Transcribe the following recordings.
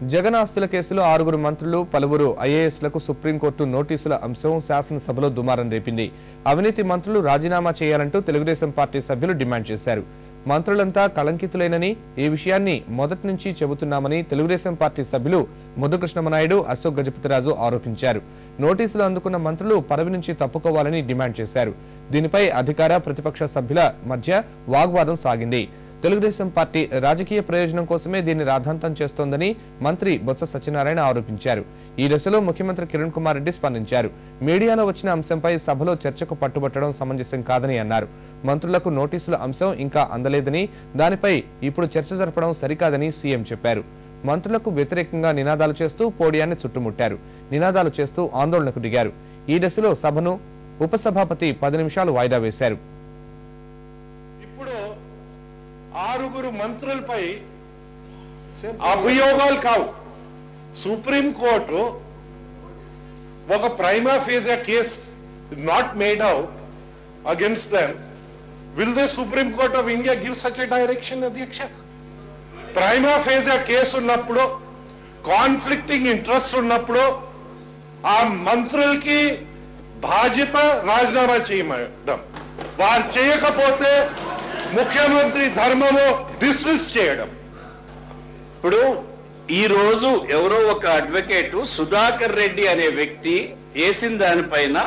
జగన్ ఆస్తుల కేసులో 6 మంత్రులు పలువురు ఐఏఎస్లకు సుప్రీంకోర్టు నోటీసుల అంశం శాసనసభలో దుమారం రేపింది. అవినీతి మంత్రులు రాజీనామా చేయాలంటూ తెలుగుదేశం పార్టీ సభ్యులు డిమాండ్ చేశారు. మంత్రులంతా కళంకితులేనని ఈ విషయాన్ని మొదటి నుంచి చెబుతున్నామని తెలుగుదేశం పార్టీ సభ్యులు ముద్దుకృష్ణమనాయుడు, అశోక్ గజపతిరాజు ఆరోపించారు. నోటీసులు అందుకున్న మంత్రులు పదవి నుంచి తప్పుకోవాలని డిమాండ్ చేశారు. దీనిపై అధికార ప్రతిపక్ష సభ్యుల మధ్య వాగ్వాదం సాగింది. తెలుగుదేశం పార్టీ రాజకీయ ప్రయోజనం కోసమే దీన్ని రాద్ధాంతం చేస్తోందని మంత్రి బొత్స సత్యనారాయణ ఆరోపించారు. ఈ దశలో ముఖ్యమంత్రి కిరణ్ కుమార్ రెడ్డి స్పందించారు. మీడియాలో వచ్చిన అంశంపై సభలో చర్చకు పట్టుబట్టడం సమంజసం కాదని అన్నారు. మంత్రులకు నోటీసుల అంశం ఇంకా అందలేదని, దానిపై ఇప్పుడు చర్చ జరపడం సరికాదని సీఎం చెప్పారు. మంత్రులకు వ్యతిరేకంగా నినాదాలు చేస్తూ పోడియాన్ని చుట్టుముట్టారు. నినాదాలు చేస్తూ ఆందోళనకు దిగారు. ఈ దశలో సభను ఉపసభాపతి 10 నిమిషాలు వాయిదా వేశారు. ఆరుగురు మంత్రులపై అభియోగాలు కావు. సుప్రీంకోర్టు ఒక prima facie case not made out against them. Will the Supreme Court of India give such a direction? అధ్యక్ష, ప్రైమా ఫేజియా కేసు ఉన్నప్పుడు, కాన్ఫ్లిక్టింగ్ ఇంట్రెస్ట్ ఉన్నప్పుడు ఆ మంత్రులకి బాధ్యత రాజీనామా చేయడం, వారు చేయకపోతే ముఖ్యమంత్రి ధర్మము డిస్మిస్ చేయడం. ఇప్పుడు ఈ రోజు ఎవరో ఒక అడ్వకేట్ సుధాకర్ రెడ్డి అనే వ్యక్తి వేసిన దానిపైన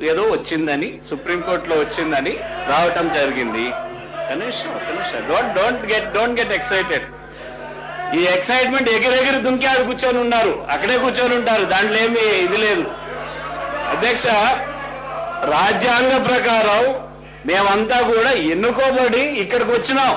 ఏదో వచ్చిందని, సుప్రీంకోర్టులో వచ్చిందని రావటం జరిగింది. కనీసం డోంట్ గెట్ ఎక్సైటెడ్. ఈ ఎక్సైట్మెంట్ ఎగిరెగిరి దుంకి ఆడు కూర్చొని ఉన్నారు, అక్కడే కూర్చొని ఉంటారు, దాంట్లో ఏమి ఇది లేదు. అధ్యక్ష, రాజ్యాంగ ప్రకారం మేమంతా కూడా ఎన్నుకోబడి ఇక్కడికి వచ్చినాం.